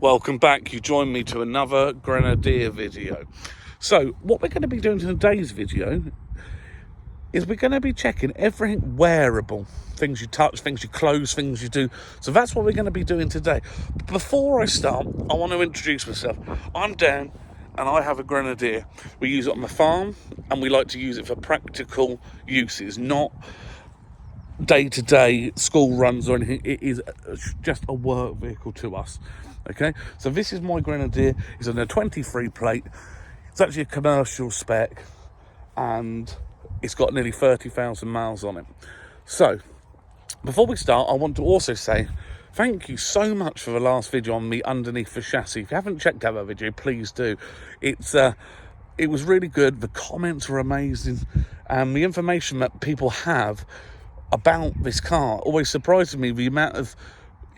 Welcome back. You join me to another Grenadier video. So what we're going to be doing in today's video is we're going to be checking everything wearable. Things you touch, things you close, things you do. So that's what we're going to be doing today. Before I start, I want to introduce myself. I'm Dan and I have a Grenadier. We use it on the farm and we like to use it for practical uses, not day-to-day school runs or anything. It is just a work vehicle to us. Okay, so this is my Grenadier. It's on a 23 plate. It's actually a commercial spec and it's got nearly 30,000 miles on it. So before we start, I want to also say thank you so much for the last video on me underneath the chassis. If you haven't checked out that video, please do. It was really good. The comments were amazing and the information that people have about this car always surprises me, the amount of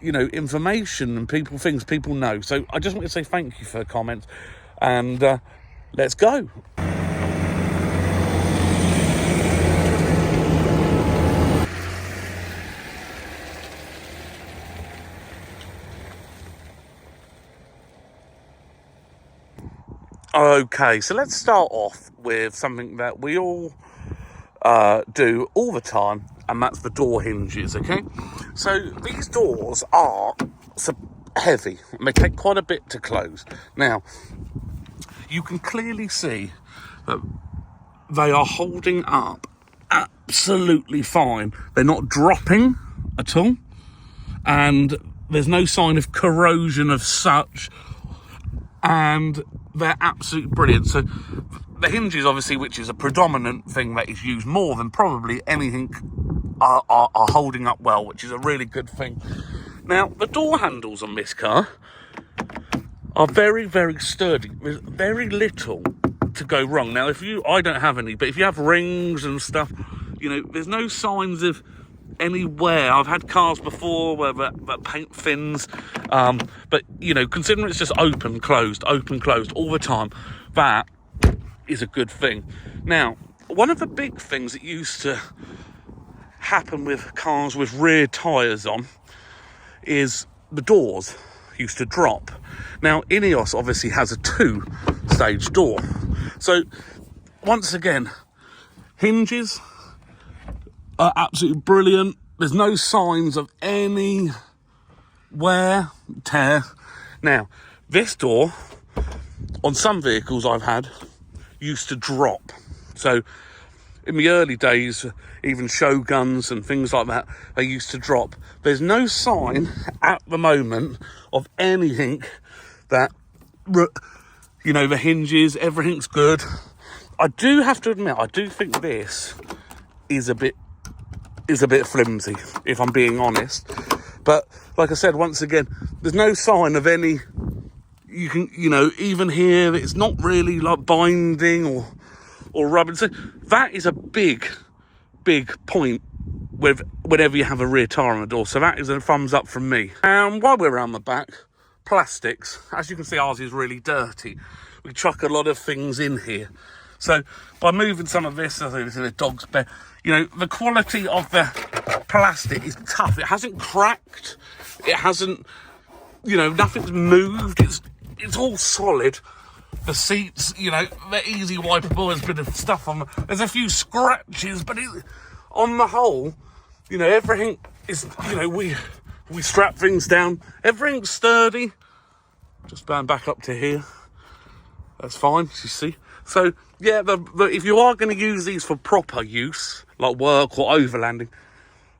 information and things people know. So I just want to say thank you for the comments and let's go. Okay, so let's start off with something that we all do all the time, and that's the door hinges. Okay, so these doors are heavy and they take quite a bit to close. Now you can clearly see that they are holding up absolutely fine. They're not dropping at all and there's no sign of corrosion of such, and they're absolutely brilliant. So the hinges, obviously, which is a predominant thing that is used more than probably anything, are holding up well, which is a really good thing. Now, the door handles on this car are very, very sturdy. There's very little to go wrong. Now, I don't have any, but if you have rings and stuff, there's no signs of any wear. I've had cars before where that paint thins, but considering it's just open, closed all the time, that is a good thing. Now, one of the big things that used to happen with cars with rear tyres on is the doors used to drop. Now, INEOS obviously has a 2-stage door. So, once again, hinges are absolutely brilliant. There's no signs of any wear, tear. Now, this door, on some vehicles I've had, used to drop. So in the early days, even Shoguns and things like that, they used to drop. There's no sign at the moment of anything that, the hinges, everything's good. I do have to admit, I do think this is a bit flimsy, if I'm being honest. But like I said, once again, there's no sign of any. You can, even here, it's not really like binding or rubbing. So that is a big point whenever you have a rear tyre on the door. So that is a thumbs up from me. And while we're around the back, plastics. As you can see, ours is really dirty. We chuck a lot of things in here. So by moving some of this, I think this is a dog's bed. The quality of the plastic is tough. It hasn't cracked. It hasn't, nothing's moved. It's all solid. The seats, they're easy wipeable. There's a bit of stuff on them. There's a few scratches, but on the whole, everything is, we strap things down. Everything's sturdy. Just going back up to here. That's fine, you see. So, yeah, if you are going to use these for proper use, like work or overlanding,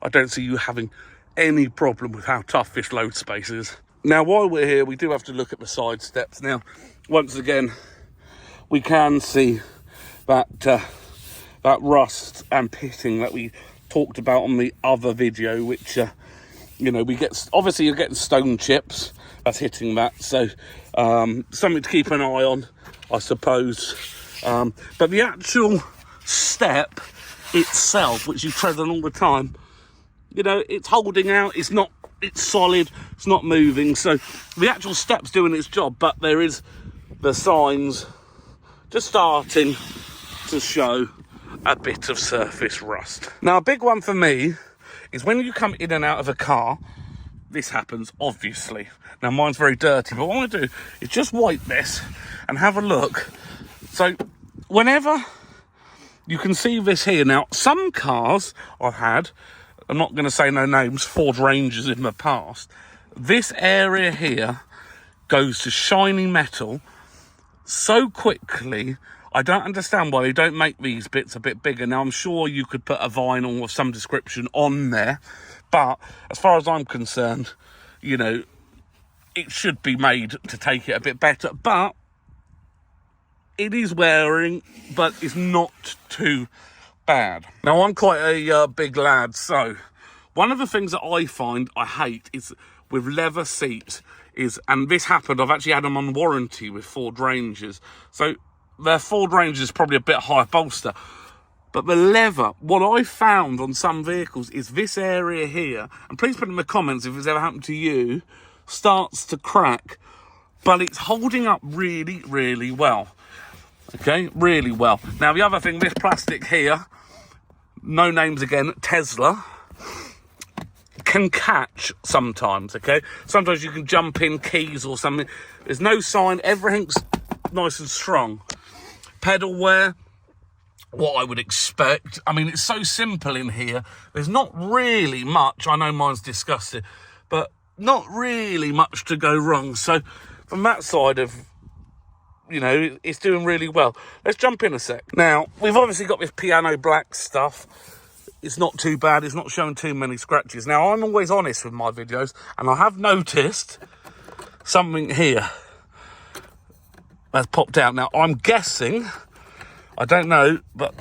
I don't see you having any problem with how tough this load space is. Now, while we're here, we do have to look at the side steps. Now, once again, we can see that rust and pitting that we talked about on the other video, which, we get, obviously you're getting stone chips that's hitting that. So, something to keep an eye on, I suppose. But the actual step itself, which you tread on all the time, it's holding out, it's solid, it's not moving. So the actual step's doing its job, but there is the signs just starting to show a bit of surface rust. Now, a big one for me is when you come in and out of a car, this happens, obviously. Now, mine's very dirty, but what I want to do is just wipe this and have a look. So, whenever you can see this here. Now, some cars I've had, I'm not going to say no names, Ford Rangers in the past, this area here goes to shiny metal so quickly. I don't understand why they don't make these bits a bit bigger. Now, I'm sure you could put a vinyl of some description on there, but as far as I'm concerned, you know, it should be made to take it a bit better. But it is wearing, but it's not too bad. Now, I'm quite a big lad, so one of the things that I find I hate is with leather seats is, and this happened, I've actually had them on warranty with Ford Rangers. So their Ford Ranger is probably a bit high bolster, but the leather, what I found on some vehicles is this area here, and please put in the comments if it's ever happened to you, starts to crack, but it's holding up really, really well. Okay, really well. Now, the other thing, this plastic here, no names again, Tesla, can catch sometimes, okay? Sometimes you can jump in keys or something. There's no sign, everything's nice and strong. Pedal wear, what I would expect. I mean, it's so simple in here. There's not really much. I know mine's disgusting, but not really much to go wrong. So from that side of, you know, it's doing really well. Let's jump in a sec. Now, we've obviously got this piano black stuff. It's not too bad. It's not showing too many scratches. Now, I'm always honest with my videos, and I have noticed something here that's popped out. Now, I'm guessing, I don't know, but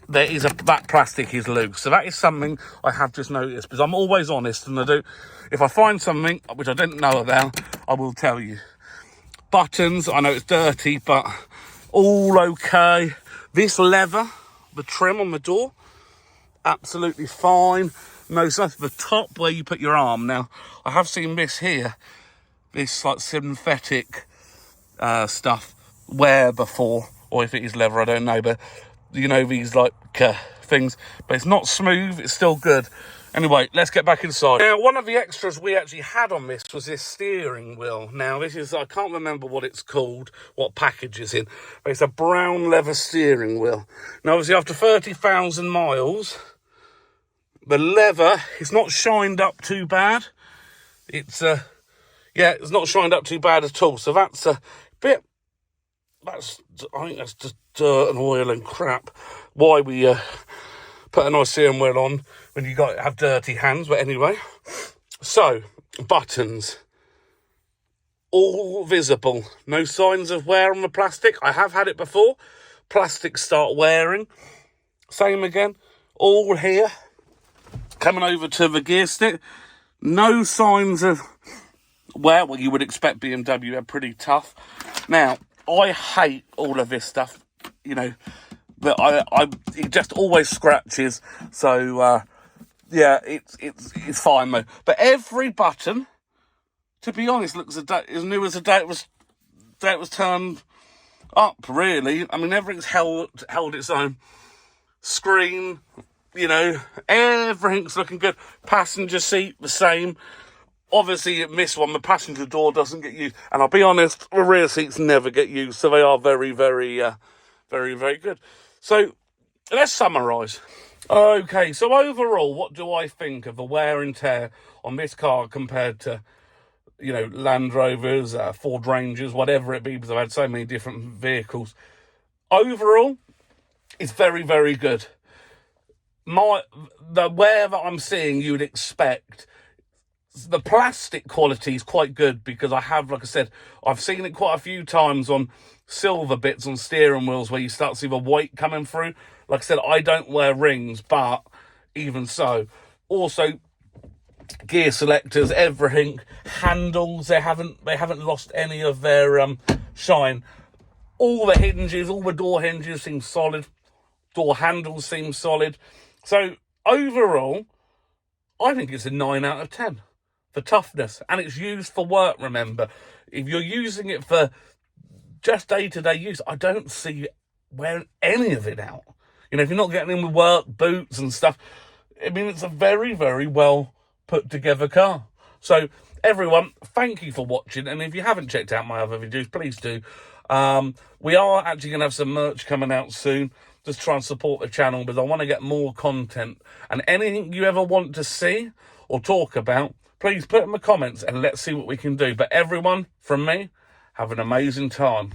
there is that plastic is loose. So that is something I have just noticed, because I'm always honest, and if I find something which I didn't know about, I will tell you. Buttons, I know it's dirty, but all okay. This leather, the trim on the door, absolutely fine. No stuff. The top where you put your arm. Now, I have seen this here, this like synthetic stuff wear before, or if it is leather, I don't know, but you know, these like things, but it's not smooth, it's still good. Anyway, let's get back inside. Now, one of the extras we actually had on this was this steering wheel. Now, this is, I can't remember what it's called, what package it's in, but it's a brown leather steering wheel. Now, obviously, after 30,000 miles, the leather is not shined up too bad. It's, yeah, it's not shined up too bad at all. So that's a bit, I think that's just dirt and oil and crap. Why we put a nice steering wheel on when you have dirty hands. But anyway, so buttons, all visible. No signs of wear on the plastic. I have had it before. Plastic start wearing. Same again. All here. Coming over to the gear stick. No signs of wear. Well, you would expect BMW. They're pretty tough. Now, I hate all of this stuff. You know, but it just always scratches. So yeah, it's fine though. But every button, to be honest, looks as new as the day it was turned up. Really, I mean, everything's held its own. Screen, you know, everything's looking good. Passenger seat, the same. Obviously, it missed one. The passenger door doesn't get used, and I'll be honest, the rear seats never get used, so they are very, very, very, very good. So let's summarise. Okay, so overall, what do I think of the wear and tear on this car compared to, you know, Land Rovers, Ford Rangers, whatever it be, because I've had so many different vehicles. Overall, it's very, very good. The wear that I'm seeing, you'd expect. The plastic quality is quite good, because I have, like I said, I've seen it quite a few times on silver bits on steering wheels where you start to see the white coming through. Like I said, I don't wear rings, but even so. Also, gear selectors, everything, handles, they haven't lost any of their shine. All the hinges, all the door hinges seem solid. Door handles seem solid. So overall, I think it's a 9 out of 10 for toughness, and it's used for work. Remember, if you're using it for just day-to-day use, I don't see you wearing any of it out. You know, if you're not getting in with work, boots and stuff, I mean, it's a very, very well put together car. So, everyone, thank you for watching. And if you haven't checked out my other videos, please do. We are actually going to have some merch coming out soon. Just try and support the channel, because I want to get more content. And anything you ever want to see or talk about, please put in the comments and let's see what we can do. But everyone, from me, have an amazing time.